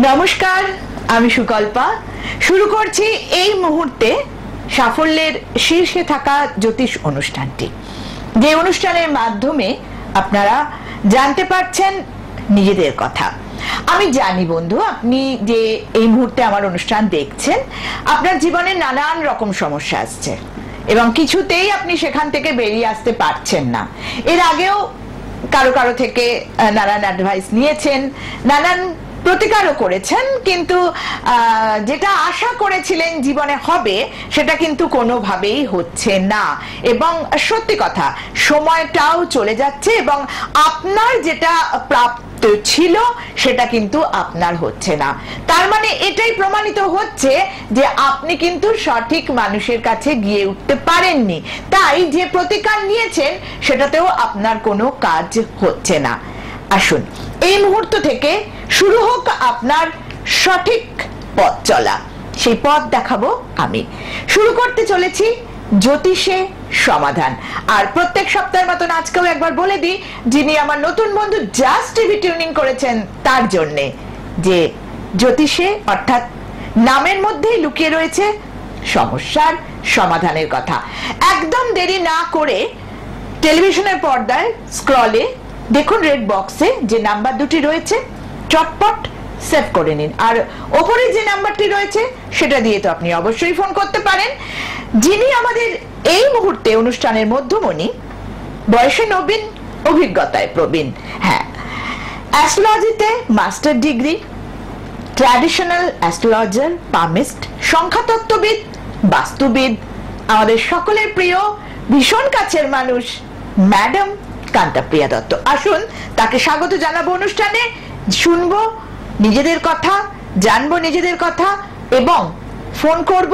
নমস্কার, আমি সুকল্পা। শুরু করছি এই মুহূর্তে সাফল্যের শীর্ষে থাকা জ্যোতিষ অনুষ্ঠানটি, যে অনুষ্ঠানের মাধ্যমে আপনারা জানতে পারছেন নিজেদের কথা। আমি জানি বন্ধু, আপনি যে এই মুহূর্তে আমার অনুষ্ঠান দেখছেন, আপনার জীবনে নানান রকম সমস্যা আসছে এবং কিছুতেই আপনি সেখান থেকে বেরিয়ে আসতে পারছেন না। এর আগেও কারো কারো থেকে নানান অ্যাডভাইস নিয়েছেন, নানান প্রতিকারও করেছেন, কিন্তু যেটা আশা করেছিলেন জীবনে হবে সেটা কিন্তু কোনোভাবেই হচ্ছে না। এবং সত্যি কথা, সময়টাও চলে যাচ্ছে এবং আপনার যেটা প্রাপ্ত ছিল সেটা কিন্তু আপনার হচ্ছে না। তার মানে এটাই প্রমাণিত হচ্ছে যে আপনি কিন্তু সঠিক মানুষের কাছে গিয়ে উঠতে পারেননি, তাই যে প্রতিকার নিয়েছেন সেটাতেও আপনার কোনো কাজ হচ্ছে না। আসুন এই মুহূর্ত থেকে শুরু হোক আপনার সঠিক পথ চলা, সেই পথ দেখাবো আমি। শুরু করতে চলেছি জ্যোতিষে সমাধান। আর প্রত্যেক সপ্তাহের মতন আজকেও একবার বলে দিই, যিনি আমার নতুন বন্ধু জাস্ট টিভি টিউনিং করেছেন তার জন্যে, যে জ্যোতিষে অর্থাৎ নামের মধ্যেই লুকিয়ে রয়েছে সমস্যার সমাধানের কথা। একদম দেরি না করে টেলিভিশনের পর্দায় স্ক্রলে দেখুন, রেড বক্সে যে নাম্বার দুটি রয়েছে চটপট সেভ করে নিন, আর ওপরে যে নাম্বারটি রয়েছে সেটা দিয়ে তো আপনি অবশ্যই ফোন করতে পারেন। যিনি আমাদের এই মুহূর্তে অনুষ্ঠানের মধ্যমণি, বয়সে নবীন, অভিজ্ঞতায় প্রবীণ, হ্যাঁ, অ্যাস্ট্রোলজিতে master degree, traditional astrologer, palmist, সংখ্যাতত্ত্ববিদ, বাস্তুবিদ, আমাদের সকলের প্রিয়, ভীষণ কাছের মানুষ, ম্যাডাম কান্তাপ্রিয়া দত্ত। আসুন তাকে স্বাগত জানাবো অনুষ্ঠানে। শুনবো নিজেদের কথা, জানবো নিজেদের কথা এবং ফোন করব,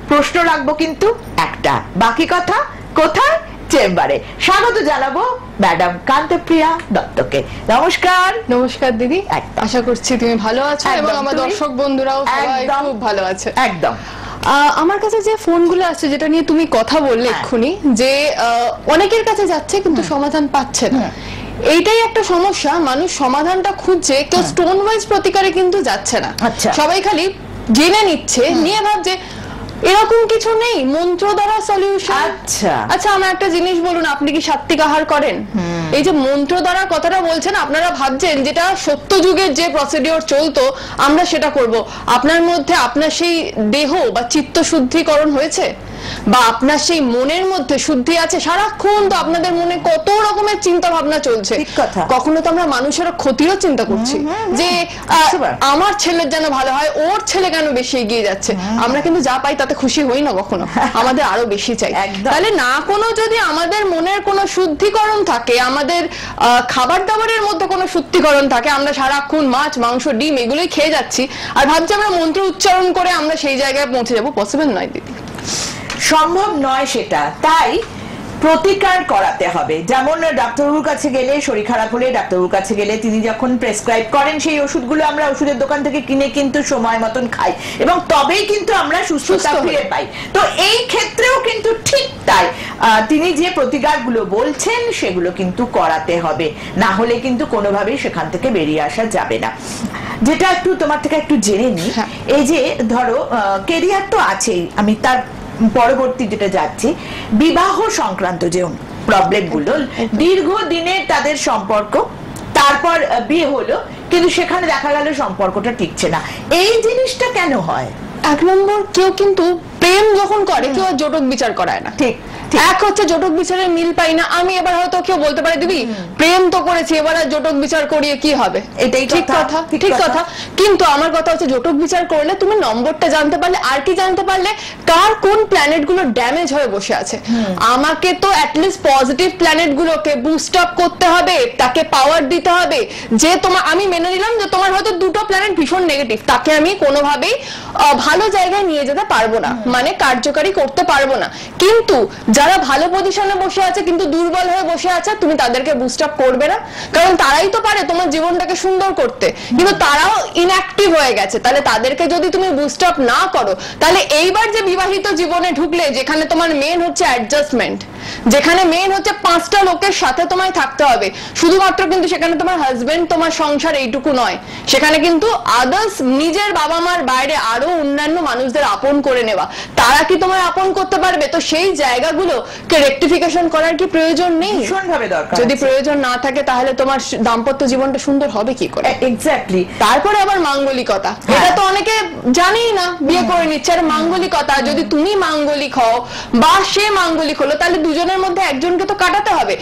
প্রশ্ন রাখবো কিন্তু একটা, বাকি কথা কোথায়? চেম্বারে। স্বাগত জানাবো ম্যাডাম কান্তাপ্রিয়া দত্তকে। নমস্কার। নমস্কার দিদি, আশা করছি তুমি ভালো আছো এবং আমার দর্শক বন্ধুরাও সবাই খুব ভালো আছে। একদম। আমার কাছে যে ফোনগুলো আসছে, যেটা নিয়ে তুমি কথা বললে এক্ষুনি, যে অনেকের কাছে যাচ্ছে কিন্তু সমাধান পাচ্ছে না, এইটাই একটা সমস্যা। মানুষ সমাধানটা খুঁজছে, কেউ স্টোন ওয়াইজ প্রতিকারে কিন্তু যাচ্ছে না। সবাই খালি জেনে নিচ্ছে, নিয়ে ভাবছে এরকম কিছু নেই, মন্ত্র দ্বারা সলিউশন। আচ্ছা আমার একটা জিনিস বলুন, আপনি কি সাত্বিক আহার করেন? এই যে মন্ত্র দ্বারা কথাটা বলছেন, আপনারা ভাবছেন যেটা সত্য যুগের যে প্রসিডিওর চলতো আমরা সেটা করব। আপনার মধ্যে আপনার সেই দেহ বা চিত্ত শুদ্ধিকরণ হয়েছে, বা আপনার সেই মনের মধ্যে শুদ্ধি আছে? সারাক্ষণ তো আপনাদের মনে কত রকমের চিন্তা ভাবনা চলছে, কখনো তো আমরা মানুষের ক্ষতিরও চিন্তা করছি, যে আমার ছেলের যেন ভালো হয়, ওর ছেলে কেন বেশি এগিয়ে যাচ্ছে। আমরা কিন্তু যা পাই তাতে খুশি হই না কখনো, আমাদের আরো বেশি চাই। তাহলে না কোনো যদি আমাদের মনের কোনো শুদ্ধিকরণ থাকে, আমাদের খাবার দাবারের মধ্যে কোনো শুদ্ধিকরণ থাকে, আমরা সারাক্ষণ মাছ, মাংস, ডিম এগুলোই খেয়ে যাচ্ছি আর ভাবছি আমরা মন্ত্র উচ্চারণ করে আমরা সেই জায়গায় পৌঁছে যাবো, পসিবল নয় দিদি, সম্ভব নয় সেটা। তাই প্রতিকার করাতে হবে। যেমন ডাক্তারবাবুর কাছে গেলে, শরীর খারাপ হলে ডাক্তারবাবুর কাছে গেলে তিনি যখন প্রেসক্রাইব করেন সেই ওষুধগুলো আমরা ওষুধের দোকান থেকে কিনে কিন্তু সময় মতন খাই এবং তবেই কিন্তু আমরা সুস্থতা ফিরে পাই। তো এই ক্ষেত্রেও কিন্তু ঠিক তাই, তিনি যে প্রতিকারগুলো বলছেন সেগুলো কিন্তু করাতে হবে, না হলে কিন্তু কোনোভাবেই সেখান থেকে বেরিয়ে আসা যাবে না। যেটা একটু তোমার থেকে একটু জেনে নিই, এই যে ধরো কেরিয়ার তো আছেই, আমি তার পরবর্তী যেটা যাচ্ছি, বিবাহ সংক্রান্ত যে প্রবলেম গুলো, দীর্ঘদিনের তাদের সম্পর্ক, তারপর বিয়ে হলো কিন্তু সেখানে দেখা গেল সম্পর্কটা টিকছে না, এই জিনিসটা কেন হয়? এক নম্বর, কেউ কিন্তু প্রেম যখন করে কেউ আর জটক বিচার করায় না। ঠিক, এক হচ্ছে জটক বিচারের মিল পাই না আমি। এবার হয়তো কেউ বলতে পারে দিদি প্রেম তো করেছি, এবার আর জটক বিচার করিয়ে কি হবে? এটাই ঠিক কথা, ঠিক কথা। কিন্তু আমার কথা হচ্ছে জটক বিচার করলে তুমি নম্বরটা জানতে পারলে, আর কি জানতে পারলে কার কোন প্ল্যানেট গুলো ড্যামেজ হয়ে বসে আছে। আমাকে তো অ্যাটলিস্ট পজিটিভ প্ল্যানেট গুলোকে বুস্ট আপ করতে হবে, তাকে পাওয়ার দিতে হবে। যে তোমার, আমি মেনে নিলাম যে তোমার হয়তো দুটো প্ল্যানেট ভীষণ নেগেটিভ, তাকে আমি কোনোভাবেই ভালো জায়গায় নিয়ে যেতে পারবো না, মানে কার্যকারী করতে পারবো না। কিন্তু যারা ভালো পজিশনে বসে আছে কিন্তু দুর্বল হয়ে বসে আছে, তুমি তাদেরকে বুস্ট আপ করবে না, কারণ তারাই তো পারে তোমার জীবনটাকে সুন্দর করতে, কিন্তু তারাও ইনঅ্যাক্টিভ হয়ে গেছে। তাহলে তাদেরকে যদি তুমি বুস্ট আপ না করো, তাহলে এইবার যে বিবাহিত জীবনে ঢুকলে, যেখানে তোমার মেন হচ্ছে অ্যাডজাস্টমেন্ট, যেখানে মেন হচ্ছে 5টা লোকের সাথে তোমায় থাকতে হবে, শুধুমাত্র কিন্তু সেখানে তোমার হাজবেন্ড তোমার সংসার এইটুকু নয়, সেখানে কিন্তু আদার্স নিজের বাবা মার বাইরে আরো অন্যান্য মানুষদের আপন করে নেওয়া, তারা কি তোমায় আপন করতে পারবে? তো সেই জায়গাগুলোকে রেকটিফিকেশন করার কি প্রয়োজন নেই? ভীষণভাবে দরকার। যদি প্রয়োজন না থাকে তাহলে তোমার দাম্পত্য জীবনটা সুন্দর হবে কি করে? এক্স্যাক্টলি। তারপরে আবার মাঙ্গলিকতা, এটা তো অনেকে জানেই না, বিয়ে করে নিচ্ছে। আর মাঙ্গলিকতা, যদি তুমি মাঙ্গলিক হও বা সে মাঙ্গলিক হলো, তাহলে দুজনের মধ্যে একজনকে তো কাটাতে হবে।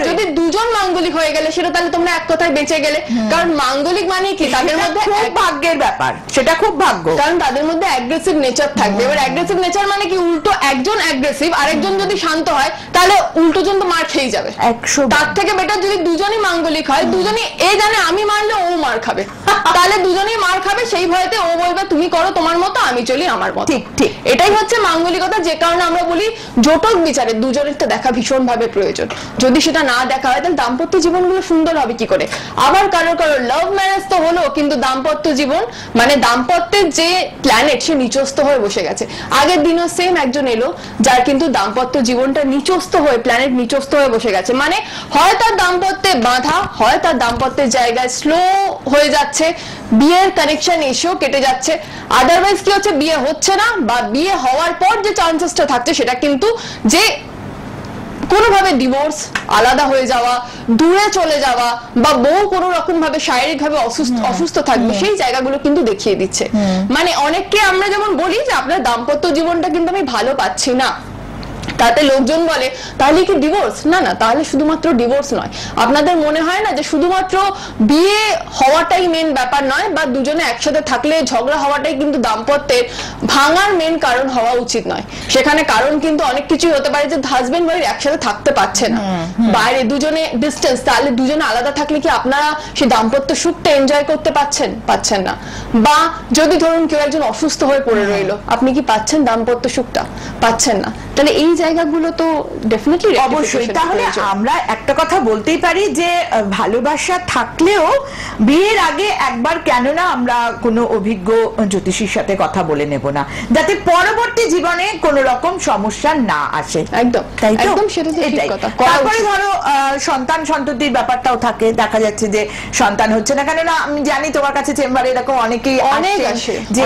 যদি দুজন মাঙ্গলিক হয়ে গেলে সেটা তাহলে তোমরা এক কথায় বেঁচে গেলে। কারণ মাঙ্গলিক মানে কি, তাদের মধ্যে খুব ভাগ্যের ব্যাপার, সেটা খুব ভাগ্য, কারণ তাদের মধ্যে অ্যাগ্রেসিভ নেচার থাকবে। এবার অ্যাগ্রেসিভ নেচার মানে কি, উল্টো একজন অ্যাগ্রেসিভ আরেকজন যদি শান্ত হয় তাহলে উল্টো জন তো মার খেয়ে যাবে। তার থেকে বেটার যদি দুজনই মাঙ্গলিক হয়, দুজনই এ জানে আমি মারলে ও মার খাবে, তাহলে দুজনেই মার খাবে, সেই ভয়তে ও বলবে তুমি করো তোমার মতো, আমি চলি আমার মতো। ঠিক ঠিক, এটাই হচ্ছে মাঙ্গলিকতা। যে কারণে আমরা বলি জটক বিচারে দুজনের তো দেখা ভীষণ ভাবে প্রয়োজন। যদি সেটা না দেখা হয় তাহলে দাম্পত্য জীবনগুলো সুন্দর হবে কি করে? আবার কারো কারো লাভ ম্যারেজ তো হলো, কিন্তু দাম্পত্য জীবন মানে দাম্পত্যের যে প্ল্যানেট সে নিচস্থ হয়ে বসে গেছে। আগের দিনও সেম একজন এলো যার কিন্তু দাম্পত্য জীবনটা নিচস্থ হয়ে, প্ল্যানেট নিচস্থ হয়ে বসে গেছে। মানে হয় তার দাম্পত্যে বাধা, হয় তার দাম্পত্যের জায়গায় স্লো হয়ে যাচ্ছে, বিয়ের কানেকশন এসেও কেটে যাচ্ছে। আদারওয়াইজ কি হচ্ছে, বিয়ে হচ্ছে না, বা বিয়ে হওয়ার পর যে চান্সেসটা থাকছে সেটা কিন্তু যে কোনোভাবে ডিভোর্স, আলাদা হয়ে যাওয়া, দূরে চলে যাওয়া, বা বউ কোনো রকম ভাবে শারীরিক ভাবে অসুস্থ থাকবে, সেই জায়গাগুলো কিন্তু দেখিয়ে দিচ্ছে। মানে অনেককে আমরা যেমন বলি যে আপনার দাম্পত্য জীবনটা কিন্তু আমি ভালো পাচ্ছি না, তাতে লোকজন বলে তাহলে কি ডিভোর্স? না না, তাহলে শুধুমাত্র ডিভোর্স নয়। আপনাদের মনে হয় না যে শুধুমাত্র বিয়ে হওয়াটাই মেন ব্যাপার নয়, বা দুজনে একসাথে থাকলে ঝগড়া হওয়াটাই কিন্তু দাম্পত্যের ভাঙার মেন কারণ হওয়া উচিত নয়। সেখানে কারণ কিন্তু অনেক কিছুই হতে পারে, যে হাজবেন্ড ওয়াইফ একসাথে থাকতে পারছে না, বাইরে দুজনে ডিস্টেন্স, তাহলে দুজনে আলাদা থাকলে কি আপনারা সেই দাম্পত্য সুখটা এনজয় করতে পাচ্ছেন না? বা যদি ধরুন কেউ একজন অসুস্থ হয়ে পড়ে রইলো, আপনি কি পাচ্ছেন দাম্পত্য সুখটা? পাচ্ছেন না। তাহলে এই জায়গাগুলো তো ডেফিনেটলি অবশ্যই। তাহলে আমরা একটা কথা বলতেই পারি যে ভালোবাসা থাকলেও বিয়ের আগে একবার কেন না আমরা কোনো অভিজ্ঞ জ্যোতিষীর সাথে কথা বলে নেব না, যাতে পরবর্তী জীবনে কোনো রকম সমস্যা না আসে। একদম, তাই তো? একদম, সেটা ঠিক কথা। তারপরে ধরো সন্তান সন্ততির ব্যাপারটাও থাকে, দেখা যাচ্ছে যে সন্তান হচ্ছে না, কেননা আমি জানি তোমার কাছে চেম্বারে এরকম অনেকেই আসে যে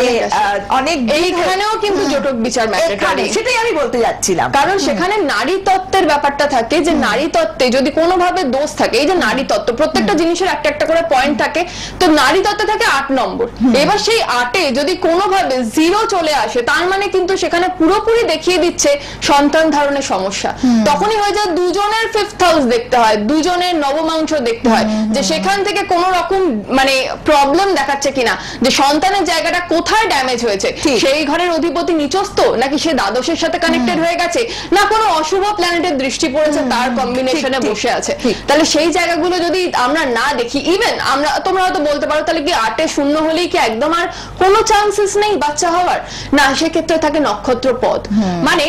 অনেক, এইখানেও কিন্তু জটক বিচার ম্যাটার, সেটাই আমি বলতে যাচ্ছিলাম। কারণ সেখানে নারী তত্ত্বের ব্যাপারটা থাকে, যে নারী তত্ত্বে যদি কোনোভাবে দোষ থাকে, এই যে নারী তত্ত্ব প্রত্যেকটা জিনিসের একটা একটা করে পয়েন্ট থাকে, তো নারী তত্ত্বে থাকে 8 নম্বর। এবার সেই 8-এ যদি কোনোভাবে 0 চলে আসে, তার মানে কিন্তু সেখানে পুরোপুরি দেখিয়ে দিচ্ছে সন্তান ধারণের সমস্যা। তখনই হয়ে যায় দুজনের 5th হাউস দেখতে হয়, দুজনের নবমাংশ দেখতে হয়, যে সেখান থেকে কোনো রকম মানে প্রবলেম দেখাচ্ছে কিনা, যে সন্তানের জায়গাটা কোথায় ড্যামেজ হয়েছে, সেই ঘরের অধিপতি নিচস্থ নাকি সে দ্বাদশের সাথে কানেক্টেড হয়ে গেছে, না কোনো অশুভ প্ল্যানেটের দৃষ্টি পড়েছে তার কম্বিনেশনে বসে আছে। তাহলে সেই জায়গাগুলো যদি আমরা না দেখি, ইভেন আমরা, তোমরা হয়তো বলতে পারো তাহলে কি 8-এ 0 হলেই কি একদম আর কোনো চান্সেস নেই বাচ্চা হওয়ার? না, সেক্ষেত্রে থাকে নক্ষত্র পদ। মানে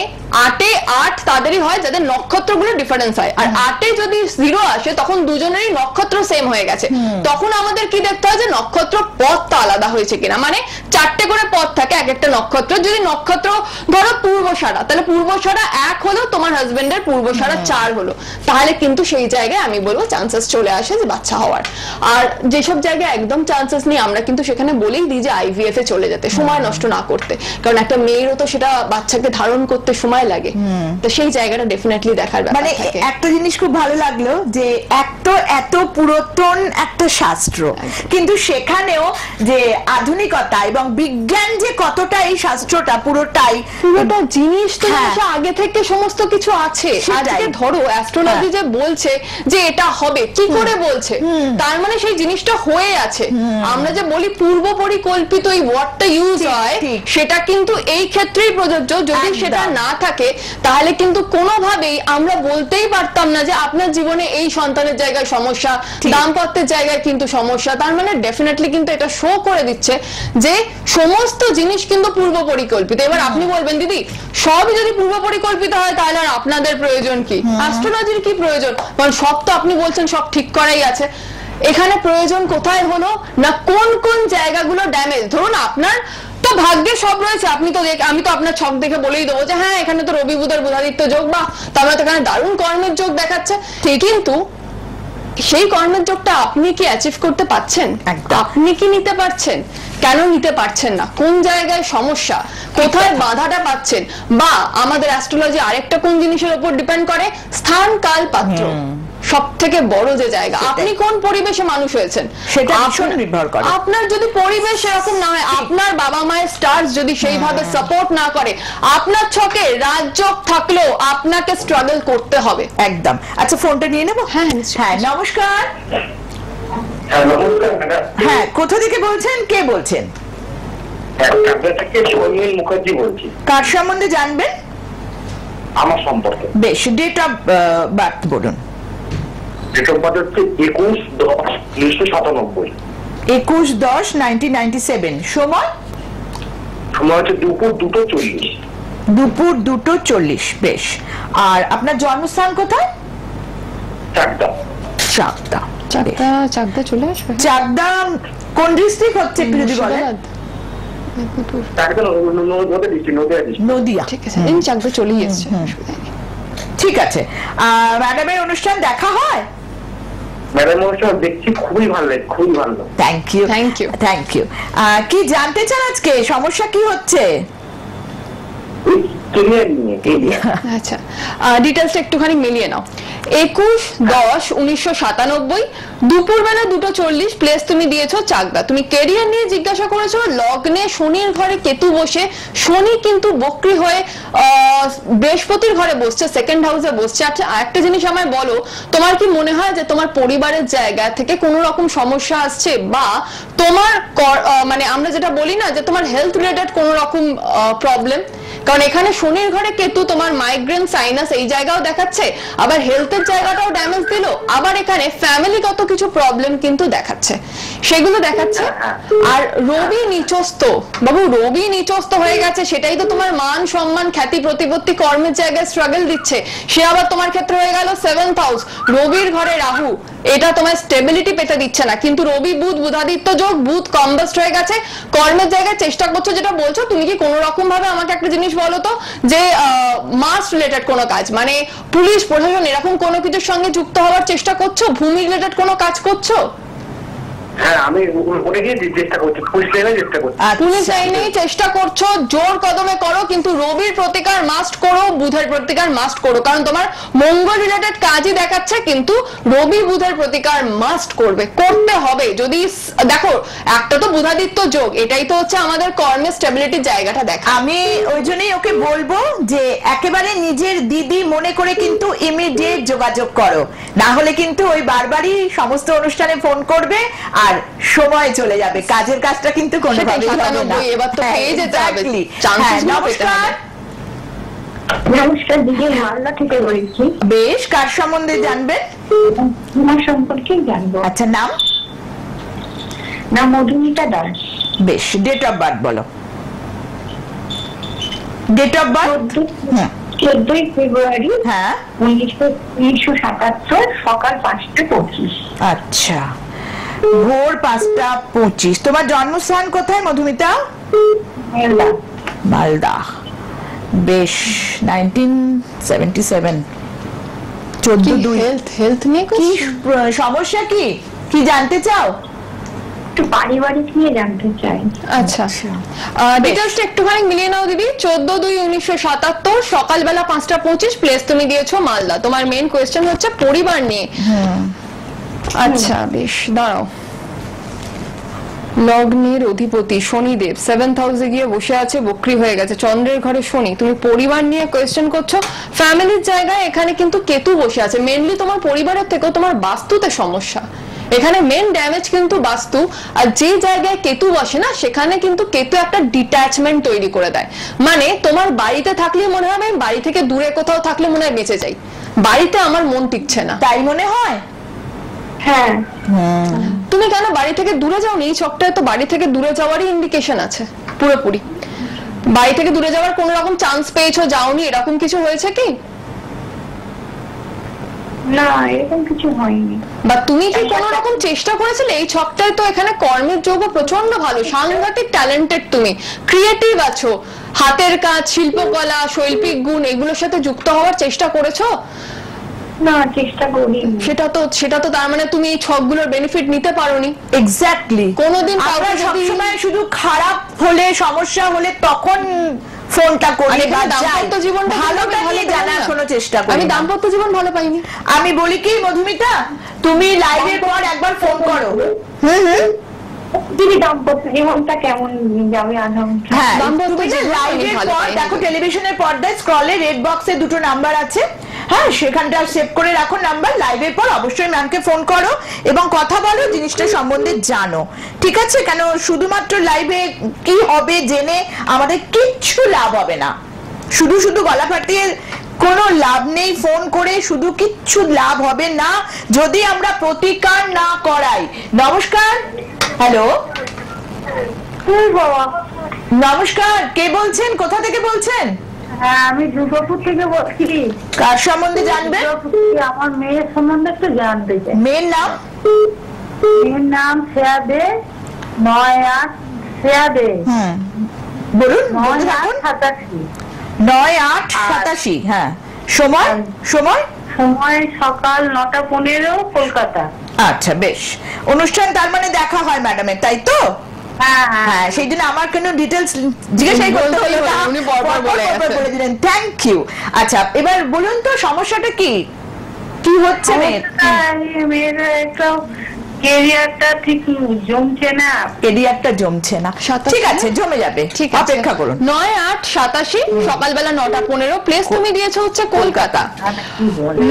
8-এ 8 তাদেরই হয় যাদের নক্ষত্রগুলো ডিফারেন্স হয়, আর 8-এ যদি 0 আসে তখন দুজনেরই নক্ষত্র সেম হয়ে গেছে। তখন আমাদের কি দেখতে হয়, যে নক্ষত্র পথটা আলাদা হয়েছে কিনা। মানে 4টে করে পথ থাকে এক একটা নক্ষত্র। যদি নক্ষত্র ধরো পূর্বসারা, তাহলে পূর্বসারা 1 হলো, তোমার হাজবেন্ডের পূর্বসারা 4 হলো, তাহলে কিন্তু সেই জায়গায় আমি বলবো চান্সেস চলে আসে যে বাচ্চা হওয়ার। আর যেসব জায়গায় একদম চান্সেস নেই, আমরা কিন্তু সেখানে বলেই দিই যে IVF এ চলে যেতে, সময় নষ্ট না করতে, কারণ একটা মেয়েরও তো সেটা বাচ্চাকে ধারণ করতে সময় লাগে। তো সেই জায়গাটা ডেফিনেটলি দেখার ব্যাপার মানে থাকে। একটা জিনিস খুব ভালো লাগলো যে এত পুরাতন একটা শাস্ত্র, কিন্তু সেখানেও যে আধুনিকতা এবং বিজ্ঞান যে কতটা এই শাস্ত্রটা পুরোটা জিনিস তো আগে থেকে সমস্ত কিছু আছে। আজকে ধরো অ্যাস্ট্রোলজি যে বলছে যে এটা হবে, কি করে বলছে? তার মানে সেই জিনিসটা হয়ে আছে। আমরা যে বলি পূর্ব পরিকল্পিত, এই ওয়ার্ডটা ইউজ হয়, সেটা কিন্তু এই ক্ষেত্রেই প্রযোজ্য। যদি সেটা না থাকে তাহলে কিন্তু কোনোভাবেই আমরা বলতেই পারতাম না যে আপনার জীবনে এই সন্তানের জায়গায় সমস্যা, দাম্পত্যের জায়গায় কিন্তু সমস্যা। তার মানে ডেফিনেটলি কিন্তু এটা শো করে দিচ্ছে যে সমস্ত জিনিস কিন্তু পূর্ব পরিকল্পিত। এবার আপনি বলবেন দিদি সবই যদি পূর্ব পরিকল্পিত হয় তাহলে আর আপনাদের প্রয়োজন কি, অ্যাস্ট্রোলজির কি প্রয়োজন? কারণ সব তো আপনি বলছেন সব ঠিক করাই আছে। এখানে প্রয়োজন কোথায় হলো না, কোন কোন জায়গাগুলো ড্যামেজ। ধরুন আপনার তো তো ভাগ্যে সব রয়েছে। আপনি তো আমি তো আপনার ছক দেখে বলেই দেবো যে হ্যাঁ এখানে তো রবি বুধের বুধাদিত্য যোগ, বা তাহলে তো এখানে দারুণ কর্মের যোগ দেখাচ্ছে, ঠিক, কিন্তু সেই কর্মের যোগটা আপনি কি অ্যাচিভ করতে পারছেন? আপনি কি নিতে পারছেন? কেন নিতে পারছেন না? কোন জায়গায় সমস্যা, কোথায় বাধাটা পাচ্ছেন? বা আমাদের অ্যাস্ট্রোলজি আরেকটা কোন জিনিসের উপর ডিপেন্ড করে? স্থান, কাল, পাত্র। সব থেকে বড় যে জায়গা, আপনি কোন পরিবেশে মানুষ হয়েছেন সেটা ভীষণ নির্ভর করে। আপনার যদি পরিবেশ এরকম না হয়, আপনার বাবা মায়ের স্টার্স যদি সেইভাবে সাপোর্ট না করে, আপনার ছকে রাজযোগ থাকলেও আপনাকে স্ট্রাগল করতে হবে। একদম। আচ্ছা, ফোনটা নিয়ে নেবো। হ্যাঁ, নমস্কার। নমস্কার ম্যাডাম। হ্যাঁ, কোথা থেকে বলছেন, কে বলছেন? শর্মিল মুখার্জি বলছি। কার সম্বন্ধে জানবেন? আমার সম্পর্কে। বেশ, ডেট অফ বার্থ বলুন। ডেট অফ বার্থ হচ্ছে 21/10/1997। 21/10/1997। সময়? সময় হচ্ছে দুপুর 2:40। দুপুর 2:40। বেশ। আর আপনার জন্মস্থান কোথায়? চাকদা। চাকদা। চাকদা চলে আসবে। চাকদা কোন ডিস্ট্রিক্ট হচ্ছে একটু যদি বলেন? চাকদা নদিয়া। নদিয়া। ঠিক আছে, চাকদা চলেই এসছে। ঠিক আছে। ম্যাডামের অনুষ্ঠান দেখা হয়? ম্যাডাম অনুষ্ঠান দেখছি, খুবই ভালো লাগে, খুবই ভালো। Thank you. Thank you. কি জানতে চান আজকে? সমস্যা কি হচ্ছে? আচ্ছা, ডিটেলসটা একটুখানি মিলিয়ে নাও। 21/10/1997, দুপুরবেলা 2:40, প্লেস তুমি দিয়েছো চাকদা। তুমি ক্যারিয়ার নিয়ে জিজ্ঞাসা করেছো। লগ্নে শনির ঘরে কেতু বসে, শনি কিন্তু বক্রী হয়ে বৃহস্পতির ঘরে বসছে, সেকেন্ড হাউসে বসছে। আচ্ছা, আরেকটা জিনিস আমায় বলো, তোমার কি মনে হয় যে তোমার পরিবারের জায়গা থেকে কোনো রকম সমস্যা আসছে, বা তোমার মানে আমরা যেটা বলি না যে তোমার হেলথ রিলেটেড কোনো রকম প্রবলেম? কারণ এখানে শনির ঘরে কেতু তোমার মাইগ্রেন, সাইনাস এই জায়গাও দেখাচ্ছে, আবার হেলথের জায়গাটাও ড্যামেজ দিল, আবার এখানে ফ্যামিলিগত কিছু প্রবলেম কিন্তু দেখাচ্ছে, সেগুলো দেখাচ্ছে। আর রবি নিচস্থ, বাবু রবি নিচস্থ হয়ে গেছে, সেটাই তো তোমার মান সম্মান, খ্যাতি, প্রতিপত্তি, কর্মের জায়গায় স্ট্রাগল দিচ্ছে। সে আবার তোমার ক্ষেত্রে হয়ে গেল 7th হাউস, রবির ঘরে রাহু, এটা তোমার স্টেবিলিটি পেতে দিচ্ছে না। কিন্তু রবি বুধ বুধাদিত্য যোগ, বুধ কম্বাস্ট হয়ে গেছে, কর্মের জায়গায় চেষ্টা করছো। যেটা বলছো, তুমি কি কোনো রকম ভাবে আমাকে একটা জিনিস বলো তো, যে মাস রিলেটেড কোনো কাজ, মানে পুলিশ প্রশাসন এরকম কোনো কিছুর সঙ্গে যুক্ত হওয়ার চেষ্টা করছো? ভূমি রিলেটেড কোনো কাজ করছো? হ্যাঁ, আমি চেষ্টা করছি, পুলিশ লাইনেই চেষ্টা করছো, জোর কদমে করো, কিন্তু রবির প্রতিকার মাস্ট করো, বুধের প্রতিকার মাস্ট করো, কারণ তোমার মঙ্গল রিলেটেড কাজই দেখাচ্ছে, কিন্তু রবি বুধের প্রতিকার মাস্ট করতে হবে। যদি দেখো, একটা তো বুধাদিত্য যোগ, এটাই তো হচ্ছে আমাদের কর্মের স্টেবিলিটির জায়গাটা দেখা। আমি ওই জন্যই ওকে বলবো যে একেবারে নিজের দিদি মনে করে কিন্তু ইমিডিয়েট যোগাযোগ করো, না হলে কিন্তু ওই বারবারই সমস্ত অনুষ্ঠানে ফোন করবে আর সময় চলে যাবে, কাজের কাজটা কিন্তু কোনোভাবেই হবে না। এবার তো পেয়ে যেতে হবে। নমস্কার। নমস্কার দিদি, মালদা থেকে বলছি। বেশ, কার সম্বন্ধে জানবেন? তোমার সম্পর্কে জানবো। আচ্ছা, নাম? না, মধুমিতা দাস। বেশ, ডেট অফ বার্থ বলো। Date of birth? 14ই ফেব্রুয়ারি হ্যাঁ 1977, সকাল 5:25। আচ্ছা, ভোর 5:25। তোমার জন্মস্থান কোথায় মধুমিতা? মালদা। মালদা। বেশ, 1977, 14/2। হেলথ নিয়ে কি সমস্যা, কি জানতে চাও? একটু পারিবারিক নিয়ে জানতে চাই। আচ্ছা, ডিটেইলসটা একটুখানি মিলিয়ে নাও দিদি। 14/2/1977, সকালবেলা 5:25, প্লেস তুমি দিয়েছো মালদা। তোমার মেইন কোয়েশ্চেন হচ্ছে পরিবার নিয়ে। আচ্ছা, বেশ, দাঁড়াও। লগ্নের অধিপতি শনিদেব 7th হাউসে গিয়ে বসে আছে, বক্রী হয়ে গেছে, চন্দ্রের ঘরে শনি। তুমি পরিবার নিয়ে কোয়েশ্চেন করছো, ফ্যামিলির জায়গায় এখানে কিন্তু কেতু বসে আছে। মেইনলি তোমার পরিবারের থেকেও তোমার বাস্তুতে সমস্যা, এখানে মেন ড্যামেজ কিন্তু বাস্তু। আর যে জায়গায় কেতু বসে না, সেখানে কিন্তু কেতু একটা ডিট্যাচমেন্ট তৈরি করে দেয়। মানে তোমার বাড়িতে থাকলে মনে হবে আমি বাড়ি থেকে দূরে কোথাও থাকলে মনে হয় বেঁচে যাই, বাড়িতে আমার মন টিকছে না, তাই মনে হয়? হ্যাঁ। তুমি কেন বাড়ি থেকে দূরে যাওনি? এই ছকটায় তো বাড়ি থেকে দূরে যাওয়ারই ইন্ডিকেশন আছে পুরোপুরি। বাড়ি থেকে দূরে যাওয়ার কোন রকম চান্স পেয়েছো, যাওনি, এরকম কিছু হয়েছে কি? না এরকম কিছু হয়নি। বা তুমি কি কোন রকম চেষ্টা করেছিলে? এই ছকটায় তো এখানে কর্মের যোগ প্রচন্ড ভালো, সাংঘাতিক ট্যালেন্টেড, তুমি ক্রিয়েটিভ আছো, হাতের কাজ, শিল্পকলা, শৈল্পিক গুণ এগুলোর সাথে যুক্ত হওয়ার চেষ্টা করেছো? না চেষ্টা করি। সেটা তো তার মানে তুমি এই ছকগুলোর বেনিফিট নিতে পারোনি। এক্স্যাক্টলি। কোনোদিন আমরা সবসময় শুধু খারাপ হলে, সমস্যা হলে তখন ফোনটা করি, দাম্পত্য জীবনটা ভালোটা নিয়ে জানার কোনো চেষ্টা করি। আমি দাম্পত্য জীবন ভালো পাইনি। আমি বলি কি মধুমিতা, তুমি লাইভের পর একবার ফোন করো। দিদি দাম্পত্য জীবনটা কেমন যাবে আধাম? হ্যাঁ, দাম্পত্য জীবন লাইভের ভালো পর পাইনি। দেখো টেলিভিশনের পর্দায় স্ক্রলে রেড বক্সে দুটো নাম্বার আছে, হ্যাঁ সেখানটা সেভ করে রাখো নাম্বার। লাইভের পর অবশ্যই ম্যামকে ফোন করো এবং কথা বলো, জিনিসটা সম্বন্ধে জানো, ঠিক আছে? কেন শুধুমাত্র লাইভে কি হবে জেনে আমাদের কিচ্ছু লাভ হবে না, শুধু শুধু গলা ফাটিয়ে কোনো লাভ নেই, ফোন করে শুধু কিচ্ছু লাভ হবে না যদি আমরা প্রতিকার না করাই। নমস্কার। হ্যালো নমস্কার, কে বলছেন, কোথা থেকে বলছেন? হ্যাঁ আমি দুর্গাপুর থেকে বলছি। কার সম্বন্ধে জানবেন? আমার মেয়ের সম্বন্ধে একটু জানতে চাই। মেয়ের নাম? মেয়ের নাম শ্রেয়া দে, 9-8 শ্রেয়া দে, বলুন। 9-8-87। 9-8-87। হ্যাঁ, সময়? সময় সময় সকাল 9:15 কলকাতা। আচ্ছা বেশ। অনুষ্ঠান তার মানে দেখা হয় ম্যাডামের, তাই তো? হ্যাঁ হ্যাঁ, সেই জন্য আমার কোনো ডিটেলস জিজ্ঞাসাই করতে হলো না, উনি পরপর বলে দিলেন। Thank you. আচ্ছা এবার বলুন তো সমস্যাটা কি কি হচ্ছে মেয়ের? মেয়ের একটা কেরিয়ারটা ঠিক জমছে না। কেরিয়ারটা জমছে না, ঠিক আছে জমে যাবে, ঠিক আছে, অপেক্ষা করুন। 9-8-87 সকালবেলা 9:15, প্লেস তুমি দিয়েছো হচ্ছে কলকাতা।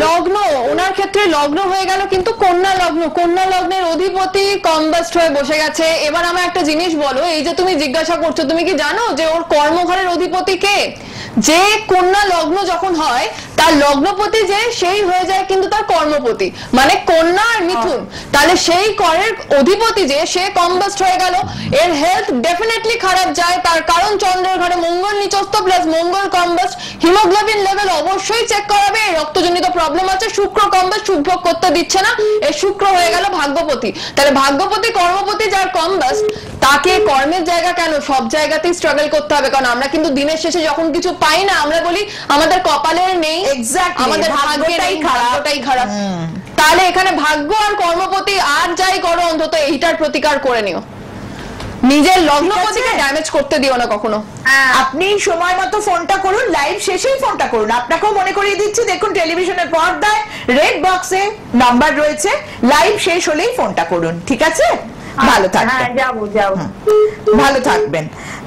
লগ্ন ওনার ক্ষেত্রে লগ্ন হয়ে গেল কিন্তু কন্যা লগ্ন, কন্যা লগ্নের অধিপতি কম্বাস্ট হয়ে বসে গেছে। এবার আমার একটা জিনিস বলো, এই যে তুমি জিজ্ঞাসা করছো, তুমি কি জানো যে ওর কর্মঘরের অধিপতি কে? যে কন্যা লগ্ন যখন হয় তার লগ্নপতি যে সেই হয়ে যায় কিন্তু তার কর্মপতি, মানে কন্যা আর মিথুন, তাহলে সেই করের অধিপতি যে সে কম্বাস্ট হয়ে গেল। এর হেলথ ডেফিনেটলি খারাপ যায়, তার কারণ চন্দ্রের ঘরে মঙ্গল নিচস্থ প্লাস মঙ্গল কম্বাস্ট। হিমোগ্লোবিন লেভেল অবশ্যই চেক করাবে, রক্তজনিত প্রবলেম আছে। শুক্র কম্বাস্ট সুখভোগ করতে দিচ্ছে না, এর শুক্র হয়ে গেল ভাগ্যপতি। তাহলে ভাগ্যপতি কর্মপতি যার কম্বাস্ট, তাকে কর্মের জায়গা কেন সব জায়গাতেই স্ট্রাগল করতে হবে। কারণ আমরা কিন্তু দিনের শেষে যখন কিছু পাই না আমরা বলি আমাদের কপালের নেই, আমাদের ভাগ্যটাই খারাপ। তাহলে এখানে ভাগ্য আর কর্মপতি আর যাই করো অন্তত এইটার প্রতিকার করে নিও, নিজের লগ্নপতিকে ড্যামেজ করতে দিও না কখনো। আপনি সময় মতো ফোনটা করুন, লাইভ শেষেই ফোনটা করুন। আপনাকেও মনে করিয়ে দিচ্ছি, দেখুন টেলিভিশনের পর্দায় রেড বক্সে নাম্বার রয়েছে, লাইভ শেষ হলেই ফোনটা করুন, ঠিক আছে? ভালো থাকবেন। যাবো। ভালো থাকবেন।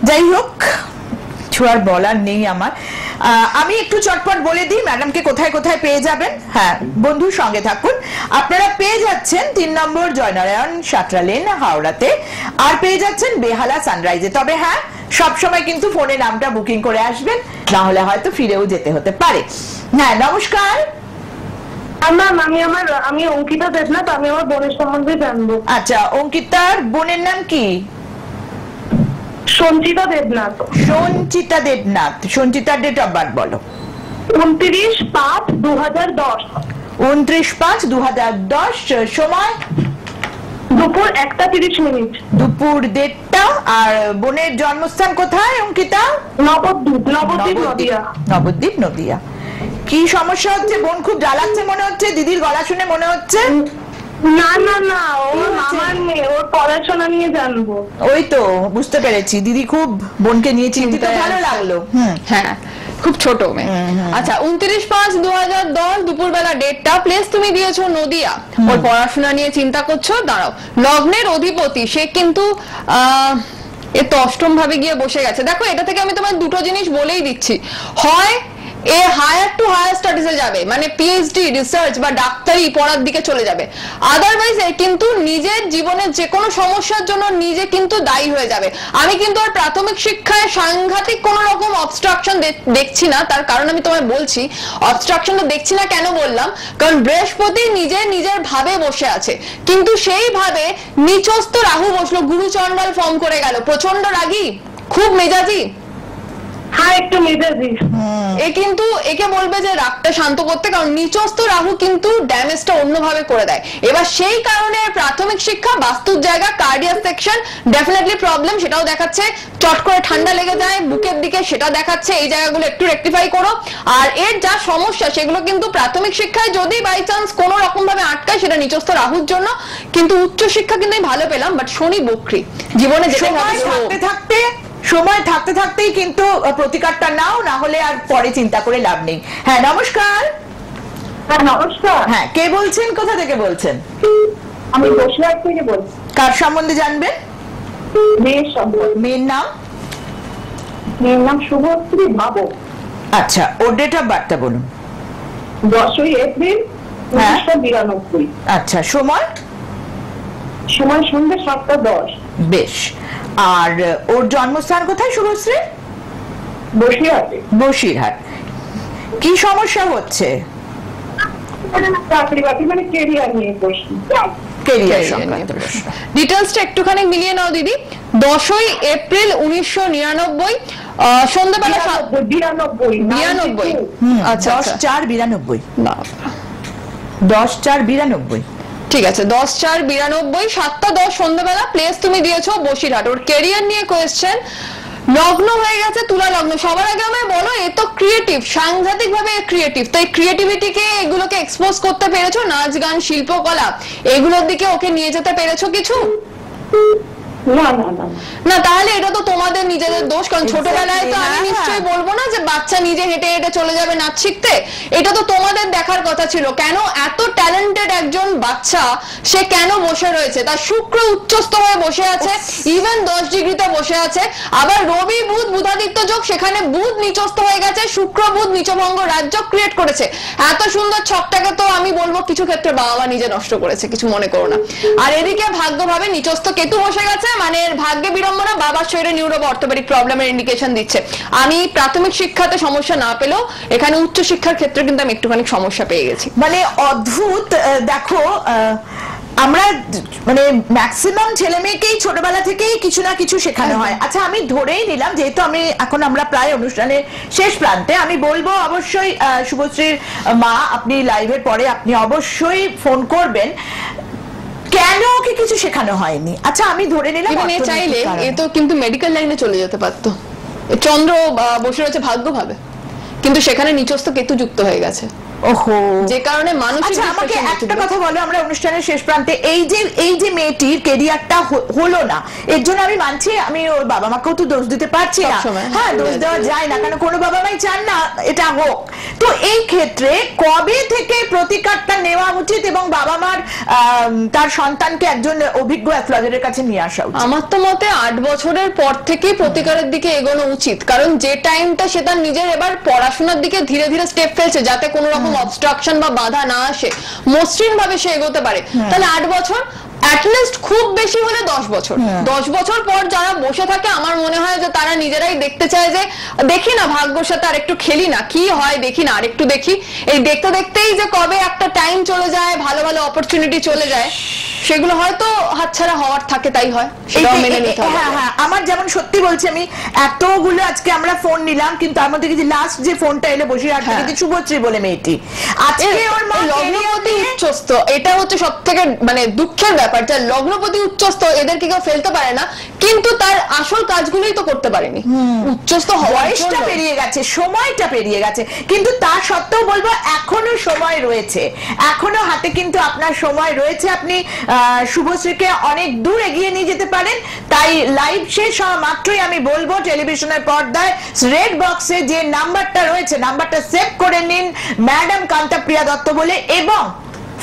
যাই হোক, কিছু আর বলার নেই আমার। আমি একটু চটপট বলে দিই ম্যাডামকে কোথায় কোথায় পেয়ে যাবেন। হ্যাঁ, বন্ধুর সঙ্গে থাকুন। আপনারা পেয়ে যাচ্ছেন 3 নম্বর জয়নারায়ণ সাঁতরা লেন হাওড়াতে, আর পেয়ে যাচ্ছেন বেহালা সানরাইজে। তবে হ্যাঁ, সবসময় কিন্তু ফোনে নামটা বুকিং করে আসবেন, না হলে হয়তো ফিরেও যেতে হতে পারে। হ্যাঁ নমস্কার। আমি অঙ্কিতা দেবনাথ, আমি আমার বোনের সম্বন্ধে জানবো। আচ্ছা, অঙ্কিতার বোনের নাম কি? সঞ্চিতা দেবনাথ। সঞ্চিতা দেবনাথ। সঞ্চিতার ডেট অফ বার্থ বলো। 29-5-2010। 29-5-2010। সময়? দুপুর 1:30। দুপুর 1:30। আর বোনের জন্মস্থান কোথায় অঙ্কিতা? নবদ্বীপ নদিয়া। নবদ্বীপ নদিয়া। কি সমস্যা হচ্ছে? বোন খুব জ্বালাচ্ছে মনে হচ্ছে, দিদির গলা শুনে মনে হচ্ছে। না ওর মামার মেয়ে, ওর পড়াশোনা নিয়ে জানবো। ওই তো বুঝতে পেরেছি, দিদি খুব বোনকে নিয়ে চিন্তিত। ভালো লাগলো। হ্যাঁ, খুব ছোট মেয়ে। আচ্ছা, 29-5-2010 দুপুরবেলা ডেটটা, প্লেস তুমি দিয়েছো নদিয়া। ওর পড়াশোনা নিয়ে চিন্তা করছো। দাঁড়াও, লগ্নের অধিপতি সে কিন্তু এ তো অষ্টম ভাবে গিয়ে বসে গেছে। দেখো, এটা থেকে আমি তোমার দুটো জিনিস বলেই দিচ্ছি, হয় এ হায়ার টু হায়ার স্টাডিজে যাবে, মানে পিএইচডি রিসার্চ বা ডাক্তারি পড়ার দিকে চলে যাবে। আদারওয়াইজ এ কিন্তু নিজের জীবনের যে কোনো সমস্যার জন্য নিজে কিন্তু দায়ী হয়ে যাবে। আমি কিন্তু আর প্রাথমিক শিক্ষায় সাংঘাতিক কোন রকম অবস্ট্রাকশন দেখছি না। তার কারণ আমি তোমায় বলছি, অবস্ট্রাকশনটা দেখছি না কেন বললাম, কারণ বৃহস্পতি নিজের ভাবে বসে আছে, কিন্তু সেই ভাবে নিচস্থ রাহু বসলো, গুরু চন্ডাল ফর্ম করে গেল। প্রচন্ড রাগী, খুব মেজাজি, হ্যাঁ একটু মেজাজি। এ কিন্তু একে বলবে যে রাগটা শান্ত করতে, কারণ নিচস্থ রাহু কিন্তু ড্যামেজটা অন্যভাবে করে দেয়। এবার সেই কারণে প্রাথমিক শিক্ষা, বাস্তুর জায়গা, কার্ডিয়াক সেকশন ডেফিনেটলি প্রবলেম, সেটাও দেখাচ্ছে। চট করে ঠান্ডা লেগে যায় বুকের দিকে, সেটা দেখাচ্ছে। এই জায়গাগুলো একটু রেকটিফাই করো। আর এর যা সমস্যা সেগুলো কিন্তু প্রাথমিক শিক্ষায় যদি বাই চান্স কোনো রকম ভাবে আটকায় সেটা নিচস্থ রাহুর জন্য, কিন্তু উচ্চ শিক্ষা কিন্তু আমি ভালো পেলাম। বাট শনি বক্রী, জীবনে যেতে সময় থাকতে থাকতেই কিন্তু প্রতিকারটা নাও, না হলে আর পরে চিন্তা করে লাভ নেই। হ্যাঁ নমস্কার। হ্যাঁ নমস্কার, হ্যাঁ কে বলছেন, কোথা থেকে বলছেন? আমি বসিরহাট থেকে বলছি। কার সম্বন্ধে জানবেন? মেয়ের সম্পর্কে। মেয়ের নাম? মেয়ের নাম শুভশ্রী ভাবো। আচ্ছা, ওর ডেট অফ বার্থটা বলুন। 10ই এপ্রিল 1992। আচ্ছা, সময়? সময় সন্ধ্যে 7:10। বেশ। আর ওর জন্মস্থান কোথায় শুভশ্রী? বসিরহাটে। বসিরহাট। কি সমস্যা হচ্ছে? চাকরি বাকরি মানে কেরিয়ার নিয়ে প্রশ্ন। কেরিয়ার সংক্রান্ত প্রশ্ন। ডিটেলসটা একটুখানি মিলিয়ে নাও দিদি। 10ই এপ্রিল 1999, সন্ধ্যাবেলা 92। আচ্ছা 10/4/92। না 10/4/92। ঠিক আছে, 10/4/92, 7:10 সন্ধ্যাবেলা। প্লেস তুমি দিয়েছো বসিরহাট। ওর ক্যারিয়ার নিয়ে কোয়েশ্চেন। লগ্ন হয়ে গেছে তুলা লগ্ন। সবার আগে আমায় বলো, এ তো ক্রিয়েটিভ, সাংঘাতিক ভাবে ক্রিয়েটিভ। তাই ক্রিয়েটিভিটিকে, এগুলোকে এক্সপোজ করতে পেরেছো? নাচ গান শিল্পকলা এগুলোর দিকে ওকে নিয়ে যেতে পেরেছো কিছু? না না না না, তাহলে এটা তো তোমাদের নিজেদের দোষ। কারণ ছোটবেলায় তো আমি নিশ্চয়ই বলবো না যে বাচ্চা নিজে হেঁটে হেঁটে চলে যাবে নাচ শিখতে। এটা তো তোমাদের দেখার কথা ছিল। কেন এত ট্যালেন্টেড একজন বাচ্চা সে কেন বসে রয়েছে? তার শুক্র উচ্চস্থ হয়ে বসে আছে, ইভেন 10 ডিগ্রিতে বসে আছে। আবার রবি বুধ বুধাদিত্য যোগ, সেখানে বুধ নিচস্থ হয়ে গেছে, শুক্র বুধ নিচভঙ্গ রাজ্য ক্রিয়েট করেছে। এত সুন্দর ছকটাকে তো আমি বলবো কিছু ক্ষেত্রে বাবা মা নিজে নষ্ট করেছে, কিছু মনে করো না। আর এদিকে ভাগ্যভাবে নিচস্থ কেতু বসে গেছে, মানে এর ভাগ্যে বিড়ম্বনা, বাবার শরীরে নিউরো অর্থোপেডিক প্রবলেমের ইন্ডিকেশন দিচ্ছে। আমি প্রাথমিক শিক্ষাতে সমস্যা না পেলেও এখানে উচ্চ শিক্ষার ক্ষেত্রে কিন্তু আমি একটুখানি সমস্যা পেয়ে গেছি। মানে অদ্ভুত। দেখো, আমরা মানে ম্যাক্সিমাম ছেলে মেয়েকেই ছোটবেলা থেকেই কিছু না কিছু শেখানো হয়। আচ্ছা, আমি ধরেই নিলাম, যেহেতু আমরা প্রায় অনুষ্ঠানের শেষ প্রান্তে, আমি বলবো অবশ্যই শুভশ্রীর মা, আপনি লাইভের পরে আপনি অবশ্যই ফোন করবেন। কেন ওকে কিছু শেখানো হয়নি? আচ্ছা, আমি ধরে নিলাম চাইলে এ তো কিন্তু মেডিকেল লাইনে চলে যেতে পারতো। চন্দ্র বসে রয়েছে ভাগ্যভাবে, কিন্তু সেখানে নিচস্থ কেতু যুক্ত হয়ে গেছে। ওহো, যে কারণে মানসিক। আচ্ছা, আমাকে একটা কথা বলো, আমরা অনুষ্ঠানের শেষ প্রান্তে এই যে মেয়েটির কেরিয়ারটা হলো না, এর জন্য আমি মানছি, আমি ওর বাবা মাকেও তো দোষ দিতে পারছি না। হ্যাঁ, দোষ দেওয়া যায় না, কারণ কোনো বাবা মাই চান না এটা হোক। তো এই ক্ষেত্রে কবে থেকে প্রতিকারটা নেওয়া উচিত এবং বাবা মার তার সন্তানকে একজন অভিজ্ঞ অ্যাস্ট্রোলজারের কাছে নিয়ে আসা উচিত? আমার তো মতে 8 বছরের পর থেকে প্রতিকারের দিকে এগোনো উচিত। কারণ যে টাইমটা সে তার নিজের এবার পড়াশোনার দিকে ধীরে ধীরে স্টেপ ফেলছে, যাতে কোনো রকম অবস্ট্রাকশন বা বাধা না আসে, মসৃণ ভাবে সে এগোতে পারে, তাহলে 8 বছর, অ্যাটলিস্ট খুব বেশি হলে 10 বছর। 10 বছর পর যারা বসে থাকে, আমার মনে হয় যে তারা নিজেরাই দেখতে চায় যে দেখি না ভাগ্যের সাথে আর একটু খেলি না, কি হয় দেখি না, আর একটু দেখি। এই দেখতে দেখতেই যে কবে একটা টাইম চলে যায়, ভালো ভালো অপরচুনিটি চলে যায়, সেগুলো হয়তো হাতছাড়া হওয়ার থাকে, তাই হয়, সেটাও মেনে নিতে হবে। হ্যাঁ হ্যাঁ, আমার যেমন সত্যি বলছি, আমি এতগুলো আজকে আমরা ফোন নিলাম, কিন্তু তার মধ্যে যে লাস্ট যে ফোনটা এলো বসিরহাট থেকে, শুভশ্রী বলে মেয়েটি, আজকে ওর মা লগ্নপতি উচ্চস্থ। এটা হচ্ছে সবথেকে মানে দুঃখের ব্যাপার, যে লগ্নপতি উচ্চস্থ এদেরকে কেউ ফেলতে পারে না, কিন্তু তার আসল কাজগুলোই তো করতে পারেনি। উচ্চস্থ বয়সটা পেরিয়ে গেছে, সময়টা পেরিয়ে গেছে, কিন্তু তা সত্ত্বেও বলবো এখনো সময় রয়েছে, এখনো হাতে কিন্তু আপনার সময় রয়েছে। আপনি শুভশ্রীকে অনেক দূর এগিয়ে নিয়ে যেতে পারেন। তাই লাইভ শেষ হওয়া মাত্রই আমি বলবো, টেলিভিশনের পর্দায় রেড বক্সে যে নাম্বারটা রয়েছে, নাম্বারটা সেভ করে নিন, ম্যাডাম কান্তাপ্রিয়া দত্ত বলে, এবং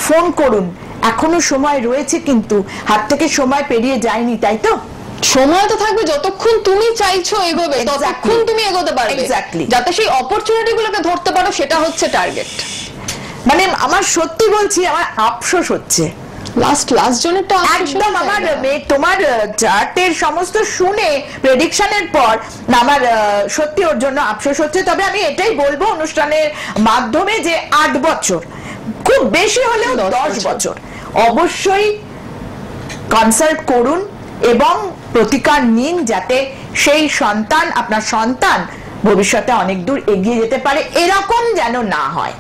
ফোন করুন। এখনো সময় রয়েছে, কিন্তু হাত থেকে সময় পেরিয়ে যায়নি, তাই তো? সময় তো থাকবে, যতক্ষণ তুমি চাইছো এগোবে ততক্ষণ তুমি এগোতে পারবে, যাতে সেই অপরচুনিটি গুলোকে ধরতে পারো, সেটা হচ্ছে টার্গেট। মানে আমার সত্যি বলছি, আমার আফসোস হচ্ছে লাস্ট জনেরটা একদম। আমার তোমার চার্টের সমস্ত শুনে প্রেডিকশনের পর আমার সত্যি ওর জন্য আফসোস হচ্ছে। তবে আমি এটাই বলবো অনুষ্ঠানের মাধ্যমে, যে 8 বছর, খুব বেশি হলেও 10 বছর অবশ্যই কনসাল্ট করুন এবং প্রতিকার নিন, যাতে সেই সন্তান, আপনার সন্তান ভবিষ্যতে অনেক দূর এগিয়ে যেতে পারে, এরকম যেন না হয়।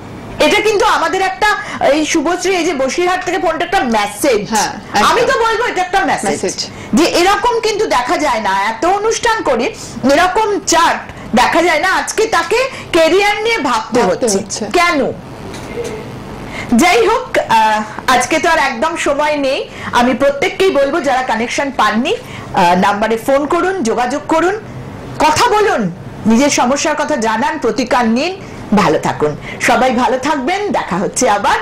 এটা কিন্তু আমাদের একটা, এই শুভশ্রী এই যে বসিরহাট থেকে ফোনটা একটা মেসেজ, আমি তো বলবো এটা একটা মেসেজ যে এরকম কিন্তু দেখা যায় না, এত অনুষ্ঠান করে এরকম চার্ট দেখা যায় না। আজকে তাকে ক্যারিয়ার নিয়ে ভাবতে হচ্ছে কেন? যাই হোক, আজকে তো আর একদম সময় নেই। আমি প্রত্যেককেই বলবো যারা কানেকশন পাননি, নাম্বারে ফোন করুন, যোগাযোগ করুন, কথা বলুন, নিজের সমস্যার কথা জানান, প্রতিকার নিন, ভালো থাকুন। সবাই ভালো থাকবেন, দেখা হচ্ছে আবার।